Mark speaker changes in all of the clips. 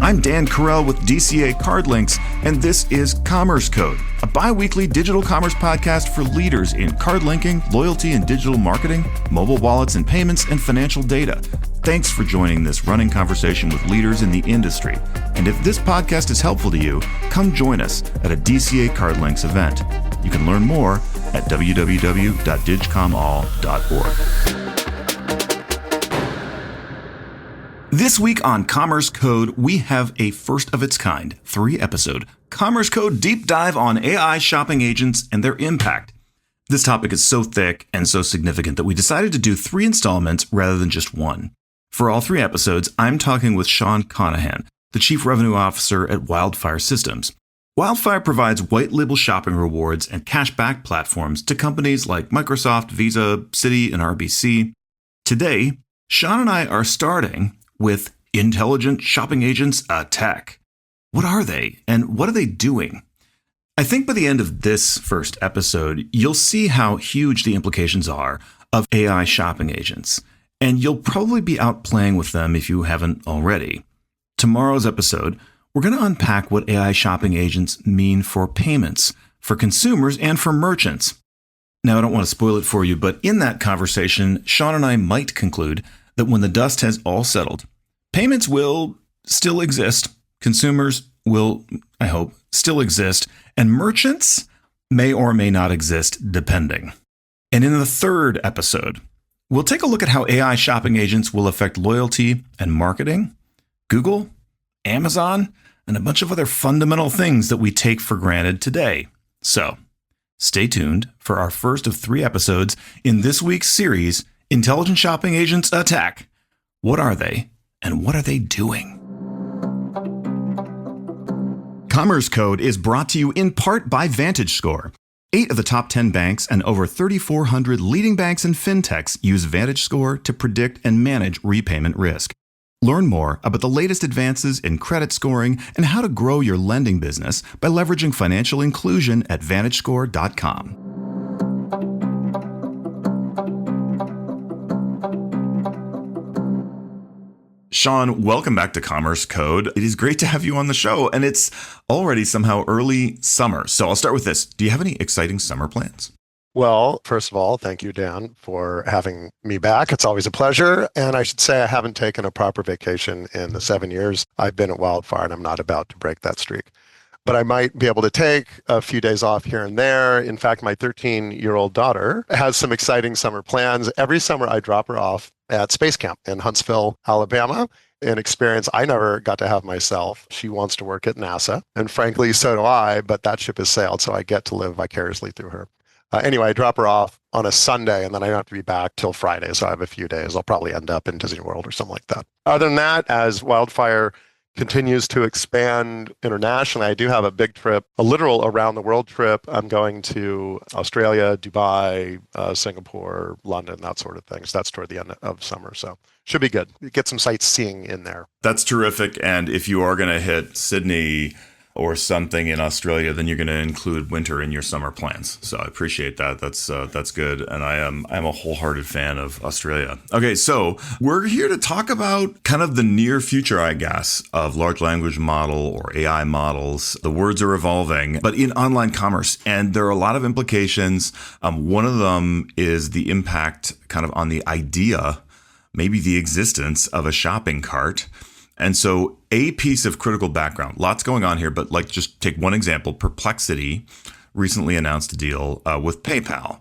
Speaker 1: I'm Dan Carell with DCA-CardLinx, and this is Commerce Code, a bi-weekly digital commerce podcast for leaders in card linking, loyalty and digital marketing, mobile wallets and payments, and financial data. Thanks for joining this running conversation with leaders in the industry. And if this podcast is helpful to you, come join us at a DCA-CardLinx event. You can learn more at www.digcomall.org. This week on Commerce Code, we have a first of its kind, 3-episode Commerce Code deep dive on AI shopping agents and their impact. This topic is so thick and so significant that we decided to do 3 installments rather than just one. For all 3 episodes, I'm talking with Shawn Conahan, the Chief Revenue Officer at Wildfire Systems. Wildfire provides white label shopping rewards and cashback platforms to companies like Microsoft, Visa, Citi, and RBC. Today, Shawn and I are starting with Intelligent Shopping Agents Attack. What are they, and what are they doing? I think by the end of this first episode, you'll see how huge the implications are of AI shopping agents, and you'll probably be out playing with them if you haven't already. Tomorrow's episode, we're going to unpack what AI shopping agents mean for payments, for consumers, and for merchants. Now, I don't want to spoil it for you, but in that conversation, Shawn and I might conclude that when the dust has all settled, payments will still exist, consumers will, I hope, still exist, and merchants may or may not exist, depending. And in the third episode, we'll take a look at how AI shopping agents will affect loyalty and marketing, Google, Amazon, and a bunch of other fundamental things that we take for granted today. So, stay tuned for our first of 3 episodes in this week's series, Intelligent Shopping Agents Attack. What are they, and what are they doing? Commerce Code is brought to you in part by VantageScore. 8 of the top 10 banks and over 3,400 leading banks and fintechs use VantageScore to predict and manage repayment risk. Learn more about the latest advances in credit scoring and how to grow your lending business by leveraging financial inclusion at VantageScore.com. Shawn, welcome back to Commerce Code. It is great to have you on the show, and it's already somehow early summer. So I'll start with this. Do you have any exciting summer plans?
Speaker 2: Well, first of all, thank you, Dan, for having me back. It's always a pleasure. And I should say I haven't taken a proper vacation in the 7 years I've been at Wildfire, and I'm not about to break that streak. But I might be able to take a few days off here and there. In fact, my 13-year-old daughter has some exciting summer plans. Every summer, I drop her off at Space Camp in Huntsville, Alabama, an experience I never got to have myself. She wants to work at NASA, and frankly, so do I, but that ship has sailed, so I get to live vicariously through her. Anyway, I drop her off on a Sunday, and then I don't have to be back till Friday, so I have a few days. I'll probably end up in Disney World or something like that. Other than that, as Wildfire continues to expand internationally, I do have a big trip, a literal around-the-world trip. I'm going to Australia, Dubai, Singapore, London, that sort of thing. So that's toward the end of summer, so should be good. Get some sightseeing in there. That's
Speaker 1: terrific, and if you are going to hit Sydney or something in Australia, then you're going to include winter in your summer plans. So I appreciate that. That's good. And I'm a wholehearted fan of Australia. Okay, so we're here to talk about kind of the near future, I guess, of large language model or AI models. The words are evolving, but in online commerce, and there are a lot of implications. One of them is the impact kind of on the idea, maybe the existence of a shopping cart. And so a piece of critical background, lots going on here, but like just take one example, Perplexity recently announced a deal with PayPal.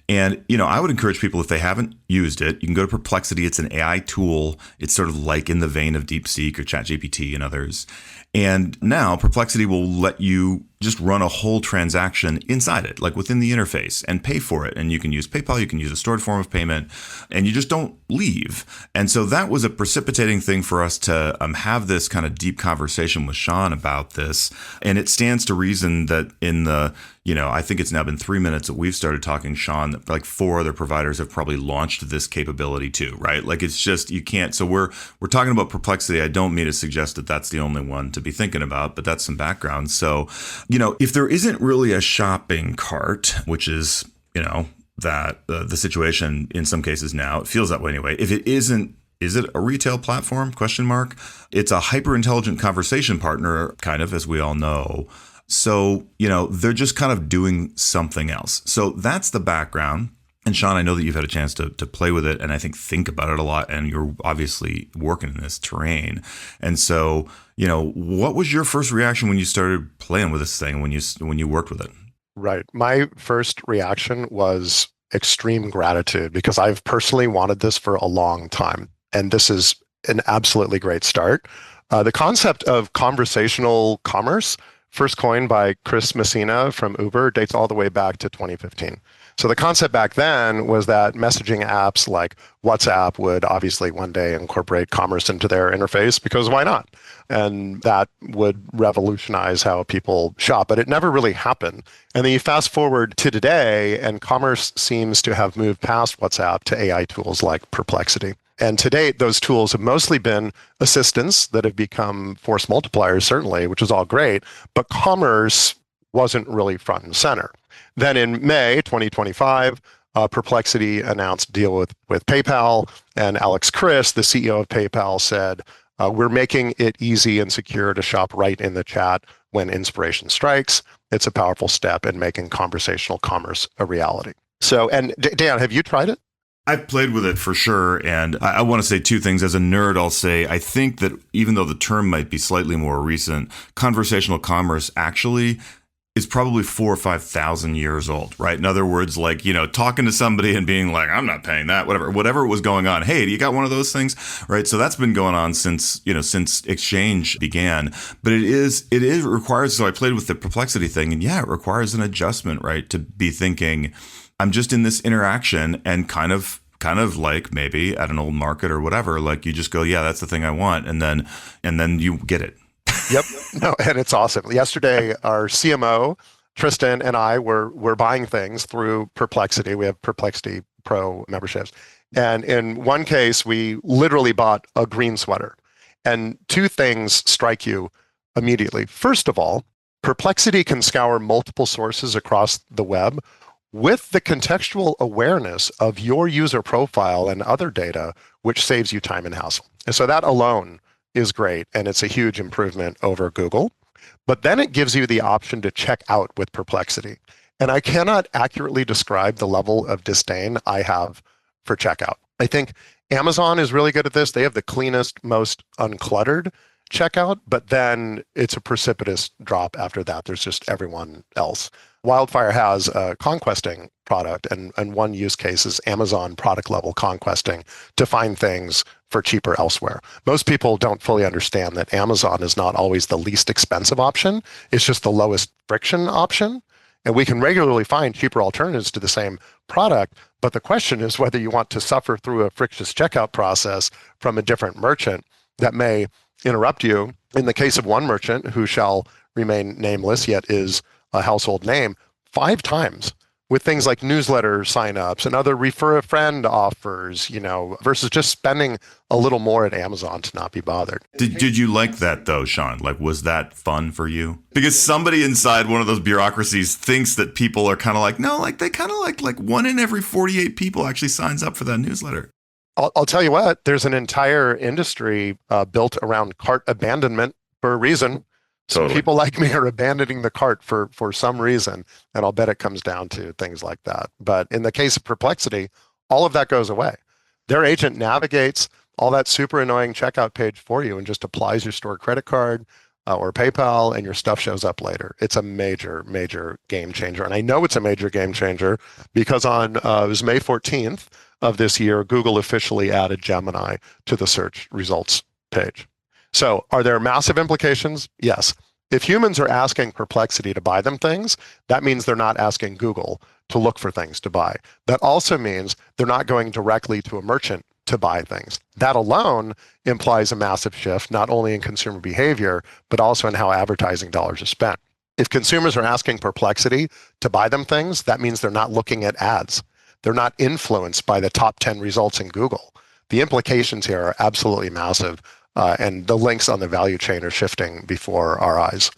Speaker 1: And, I would encourage people, if they haven't used it, you can go to Perplexity. It's an AI tool. It's sort of like in the vein of DeepSeek or ChatGPT and others. And now Perplexity will let you just run a whole transaction inside it, like within the interface, and pay for it. And you can use PayPal, you can use a stored form of payment, and you just don't leave. And so that was a precipitating thing for us to have this kind of deep conversation with Shawn about this. And it stands to reason that in the, I think it's now been 3 minutes that we've started talking, Shawn, that like 4 other providers have probably launched this capability too, right? Like it's just, you can't. So we're talking about Perplexity. I don't mean to suggest that that's the only one to be thinking about, but that's some background. So, if there isn't really a shopping cart, which is, that the situation in some cases now, it feels that way anyway. If it isn't Is it a retail platform? Question mark. It's a hyper intelligent conversation partner, kind of, as we all know. So, they're just kind of doing something else. So that's the background. And Shawn, I know that you've had a chance to play with it and I think about it a lot, and you're obviously working in this terrain. And so, what was your first reaction when you started playing with this thing, when you worked with it?
Speaker 2: Right. My first reaction was extreme gratitude because I've personally wanted this for a long time. And this is an absolutely great start. The concept of conversational commerce, first coined by Chris Messina from Uber, dates all the way back to 2015. So the concept back then was that messaging apps like WhatsApp would obviously one day incorporate commerce into their interface, because why not? And that would revolutionize how people shop, but it never really happened. And then you fast forward to today, and commerce seems to have moved past WhatsApp to AI tools like Perplexity. And to date, those tools have mostly been assistants that have become force multipliers, certainly, which is all great, but commerce wasn't really front and center. Then in May 2025, Perplexity announced a deal with PayPal, and Alex Chriss, the CEO of PayPal, said, we're making it easy and secure to shop right in the chat when inspiration strikes. It's a powerful step in making conversational commerce a reality. So, and Dan, have you tried it?
Speaker 1: I've played with it for sure. And I want to say two things. As a nerd, I'll say, I think that even though the term might be slightly more recent, conversational commerce actually is probably 4,000 or 5,000 years old, right? In other words, like, talking to somebody and being like, I'm not paying that, whatever was going on. Hey, do you got one of those things? Right. So that's been going on since exchange began, but it requires, so I played with the Perplexity thing, and yeah, it requires an adjustment, right? To be thinking, I'm just in this interaction, and kind of like maybe at an old market or whatever, like you just go, yeah, that's the thing I want. And then you get it.
Speaker 2: Yep. No, and it's awesome. Yesterday, our CMO, Tristan, and I were buying things through Perplexity. We have Perplexity Pro memberships. And in one case, we literally bought a green sweater. And two things strike you immediately. First of all, Perplexity can scour multiple sources across the web with the contextual awareness of your user profile and other data, which saves you time and hassle. And so that alone is great, and it's a huge improvement over Google. But then it gives you the option to check out with Perplexity. And I cannot accurately describe the level of disdain I have for checkout. I think Amazon is really good at this. They have the cleanest, most uncluttered checkout, but then it's a precipitous drop after that. There's just everyone else. Wildfire has a conquesting product, and one use case is Amazon product level conquesting to find things for cheaper elsewhere. Most people don't fully understand that Amazon is not always the least expensive option. It's just the lowest friction option. And we can regularly find cheaper alternatives to the same product. But the question is whether you want to suffer through a frictious checkout process from a different merchant that may interrupt you. In the case of one merchant who shall remain nameless, yet is a household name, 5 times with things like newsletter signups and other refer a friend offers, versus just spending a little more at Amazon to not be bothered.
Speaker 1: Did you like that though, Shawn? Like, was that fun for you? Because somebody inside one of those bureaucracies thinks that people are kind of like, no, like they kind of like 1 in every 48 people actually signs up for that newsletter.
Speaker 2: I'll tell you what, there's an entire industry built around cart abandonment for a reason. So
Speaker 1: Totally.
Speaker 2: people like me are abandoning the cart for some reason, and I'll bet it comes down to things like that. But in the case of Perplexity, all of that goes away. Their agent navigates all that super annoying checkout page for you and just applies your stored credit card or PayPal, and your stuff shows up later. It's a major, major game changer. And I know it's a major game changer because it was May 14th of this year, Google officially added Gemini to the search results page. So are there massive implications? Yes. If humans are asking Perplexity to buy them things, that means they're not asking Google to look for things to buy. That also means they're not going directly to a merchant to buy things. That alone implies a massive shift, not only in consumer behavior, but also in how advertising dollars are spent. If consumers are asking Perplexity to buy them things, that means they're not looking at ads. They're not influenced by the top 10 results in Google. The implications here are absolutely massive. And the links on the value chain are shifting before our eyes.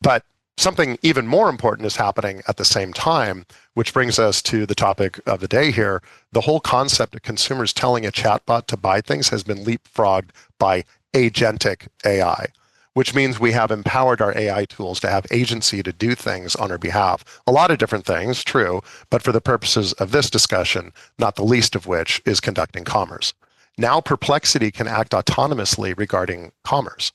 Speaker 2: But Something even more important is happening at the same time, which brings us to the topic of the day here. The whole concept of consumers telling a chatbot to buy things has been leapfrogged by agentic AI, which means we have empowered our AI tools to have agency to do things on our behalf. A lot of different things, true, but for the purposes of this discussion, not the least of which is conducting commerce. Now Perplexity can act autonomously regarding commerce.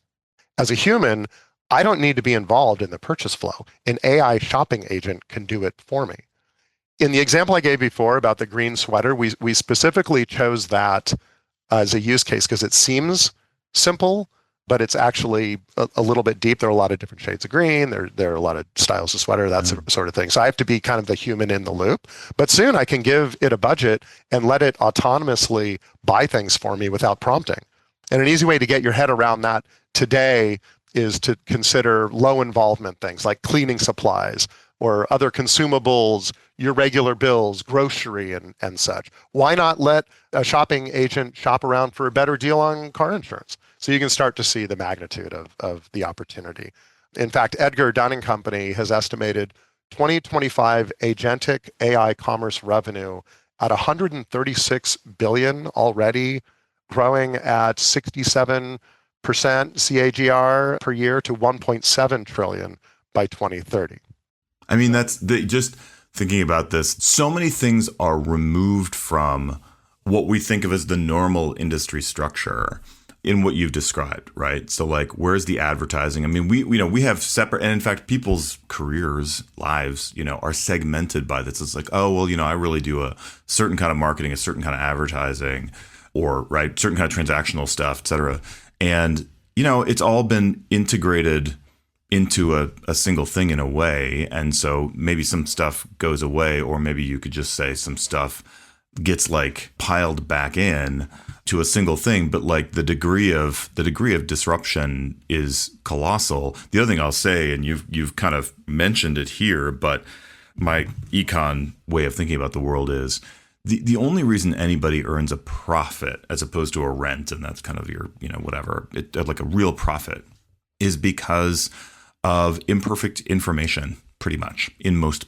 Speaker 2: As a human, I don't need to be involved in the purchase flow. An AI shopping agent can do it for me. In the example I gave before about the green sweater, we specifically chose that as a use case because it seems simple, but it's actually a little bit deep. There are a lot of different shades of green. There are a lot of styles of sweater, that sort of thing. So I have to be kind of the human in the loop. But soon I can give it a budget and let it autonomously buy things for me without prompting. And an easy way to get your head around that today is to consider low involvement things like cleaning supplies or other consumables, your regular bills, grocery and such. Why not let a shopping agent shop around for a better deal on car insurance? So you can start to see the magnitude of the opportunity. In fact, Edgar Dunning Company has estimated 2025 agentic AI commerce revenue at 136 billion already, growing at 67% CAGR per year to 1.7 trillion by 2030.
Speaker 1: I mean, just thinking about this, so many things are removed from what we think of as the normal industry structure in what you've described, right? So like, where's the advertising? I mean, we have separate, and in fact, people's careers, lives, are segmented by this. It's like, oh, well, I really do a certain kind of marketing, a certain kind of advertising, or right, certain kind of transactional stuff, et cetera. And, it's all been integrated into a single thing in a way. And so maybe some stuff goes away, or maybe you could just say some stuff gets like piled back in to a single thing. But like the degree of disruption is colossal. The other thing I'll say, and you've kind of mentioned it here, but my econ way of thinking about the world is the only reason anybody earns a profit as opposed to a rent, and that's kind of your, whatever, like a real profit, is because of imperfect information, pretty much, in most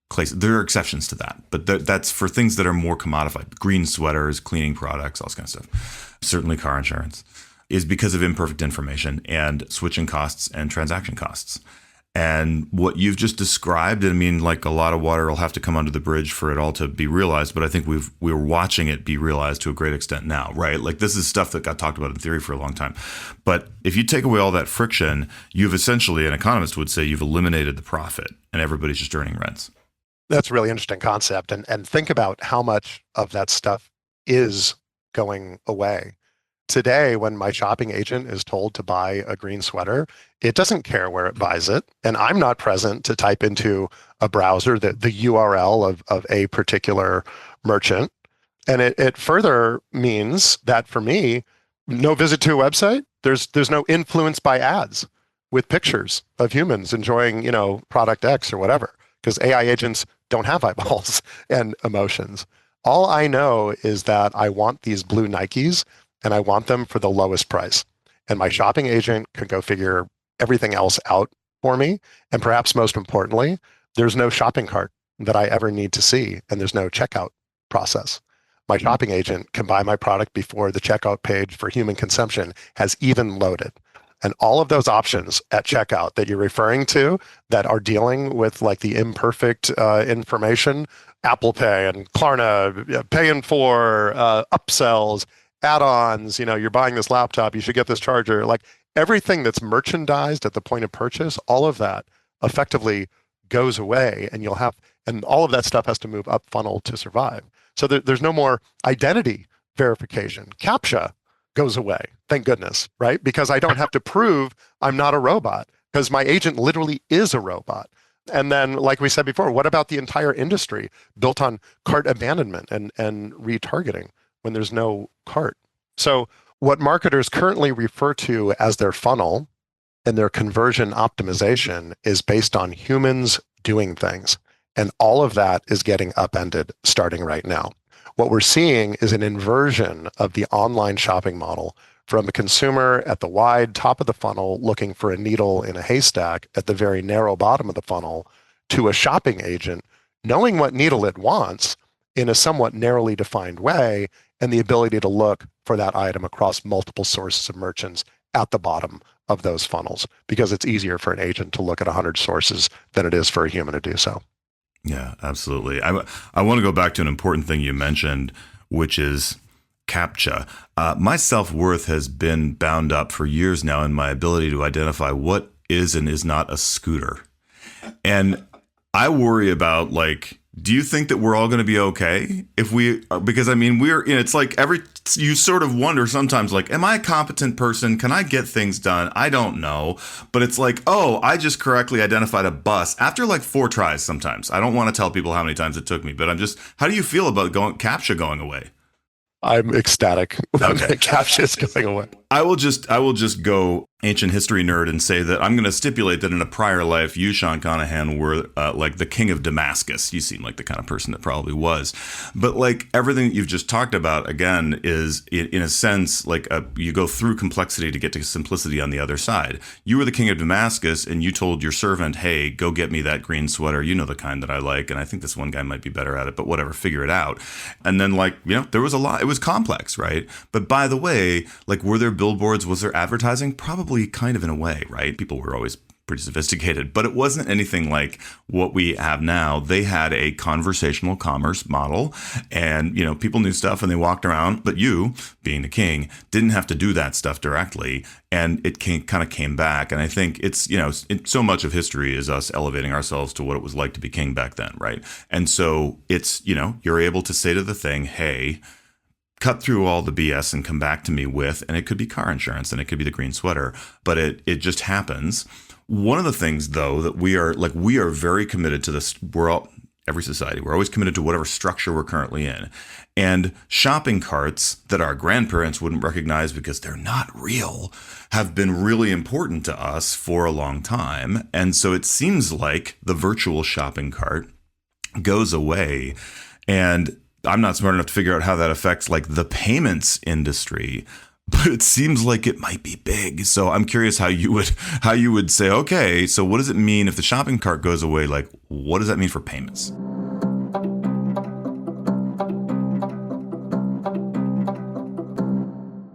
Speaker 1: places. There are exceptions to that, but that's for things that are more commodified. Green sweaters, cleaning products, all this kind of stuff. Certainly car insurance is because of imperfect information and switching costs and transaction costs. And what you've just described, I mean, like a lot of water will have to come under the bridge for it all to be realized. But I think we're watching it be realized to a great extent now, right? Like this is stuff that got talked about in theory for a long time. But if you take away all that friction, you've essentially, an economist would say, you've eliminated the profit and everybody's just earning rents.
Speaker 2: That's a really interesting concept. And think about how much of that stuff is going away. Today, when my shopping agent is told to buy a green sweater, it doesn't care where it buys it. And I'm not present to type into a browser the URL of a particular merchant. And it further means that for me, no visit to a website, there's no influence by ads with pictures of humans enjoying, product X or whatever, because AI agents don't have eyeballs and emotions. All I know is that I want these blue Nikes and I want them for the lowest price. And my shopping agent can go figure everything else out for me. And perhaps most importantly, there's no shopping cart that I ever need to see, and there's no checkout process. My shopping agent can buy my product before the checkout page for human consumption has even loaded. And all of those options at checkout that you're referring to that are dealing with like the imperfect information, Apple Pay and Klarna, Pay in 4, upsells, add-ons, you're buying this laptop, you should get this charger, like everything that's merchandised at the point of purchase, all of that effectively goes away, and all of that stuff has to move up funnel to survive. So there's no more identity verification. CAPTCHA goes away, thank goodness, right? Because I don't have to prove I'm not a robot, because my agent literally is a robot. And then, like we said before, what about the entire industry built on cart abandonment and retargeting when there's no cart? So what marketers currently refer to as their funnel and their conversion optimization is based on humans doing things. And all of that is getting upended starting right now. What we're seeing is an inversion of the online shopping model from a consumer at the wide top of the funnel looking for a needle in a haystack at the very narrow bottom of the funnel to a shopping agent knowing what needle it wants in a somewhat narrowly defined way, and the ability to look for that item across multiple sources of merchants at the bottom of those funnels, because it's easier for an agent to look at 100 sources than it is for a human to do so.
Speaker 1: Yeah, absolutely. I want to go back to an important thing you mentioned, which is CAPTCHA. My self-worth has been bound up for years now in my ability to identify what is and is not a scooter. And I worry about, like, do you think that we're all going to be okay if we, because I mean, it's like you sort of wonder sometimes, like, am I a competent person? Can I get things done? I don't know. But it's like, oh, I just correctly identified a bus after like 4 tries sometimes. I don't want to tell people how many times it took me, but how do you feel about CAPTCHA going away?
Speaker 2: I'm ecstatic when
Speaker 1: Okay.
Speaker 2: CAPTCHA is going away.
Speaker 1: I will just go ancient history nerd and say that I'm going to stipulate that in a prior life, you, Shawn Conahan, were like the king of Damascus. You seem like the kind of person that probably was. But like everything that you've just talked about, again, is in a sense like you go through complexity to get to simplicity on the other side. You were the king of Damascus and you told your servant, hey, go get me that green sweater. You know, the kind that I like. And I think this one guy might be better at it, but whatever, figure it out. And then there was a lot. It was complex, right? But by the way, like, were there billboards? Was there advertising? Probably kind of in a way, right? People were always pretty sophisticated, but it wasn't anything like what we have now. They had a conversational commerce model and, people knew stuff and they walked around, but you, being the king, didn't have to do that stuff directly. And it kind of came back. And I think it's, so much of history is us elevating ourselves to what it was like to be king back then, right? And so it's, you're able to say to the thing, hey, cut through all the BS and come back to me with, and it could be car insurance and it could be the green sweater, but it just happens. One of the things, though, that we are very committed to this. Every society, we're always committed to whatever structure we're currently in. And shopping carts that our grandparents wouldn't recognize because they're not real have been really important to us for a long time. And so it seems like the virtual shopping cart goes away, and I'm not smart enough to figure out how that affects like the payments industry, but it seems like it might be big. So I'm curious how you would say, okay, so what does it mean if the shopping cart goes away? Like, what does that mean for payments?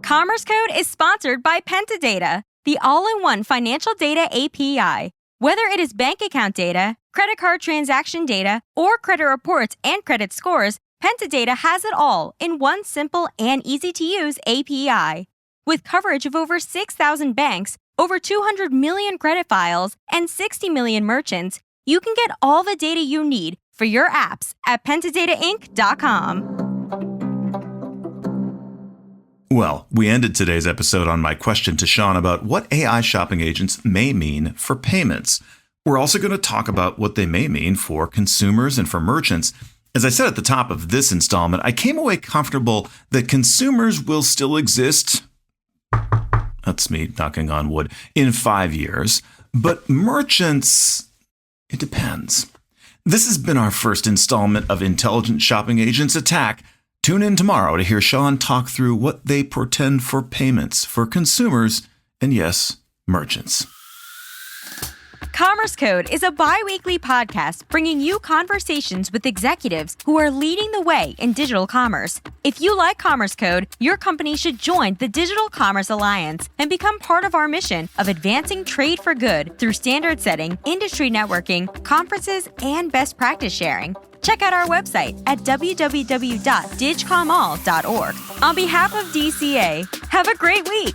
Speaker 3: Commerce Code is sponsored by Pentadata, the all-in-one financial data API. Whether it is bank account data, credit card transaction data, or credit reports and credit scores, Pentadata has it all in one simple and easy-to-use API. With coverage of over 6,000 banks, over 200 million credit files, and 60 million merchants, you can get all the data you need for your apps at pentadatainc.com.
Speaker 1: Well, we ended today's episode on my question to Shawn about what AI shopping agents may mean for payments. We're also going to talk about what they may mean for consumers and for merchants. As I said at the top of this installment, I came away comfortable that consumers will still exist, that's me knocking on wood, in 5 years. But merchants, it depends. This has been our first installment of Intelligent Shopping Agents Attack. Tune in tomorrow to hear Shawn talk through what they portend for payments for consumers and, yes, merchants.
Speaker 3: Commerce Code is a bi-weekly podcast bringing you conversations with executives who are leading the way in digital commerce. If you like Commerce Code, your company should join the Digital Commerce Alliance and become part of our mission of advancing trade for good through standard setting, industry networking, conferences, and best practice sharing. Check out our website at www.digcomall.org. On behalf of DCA, have a great week.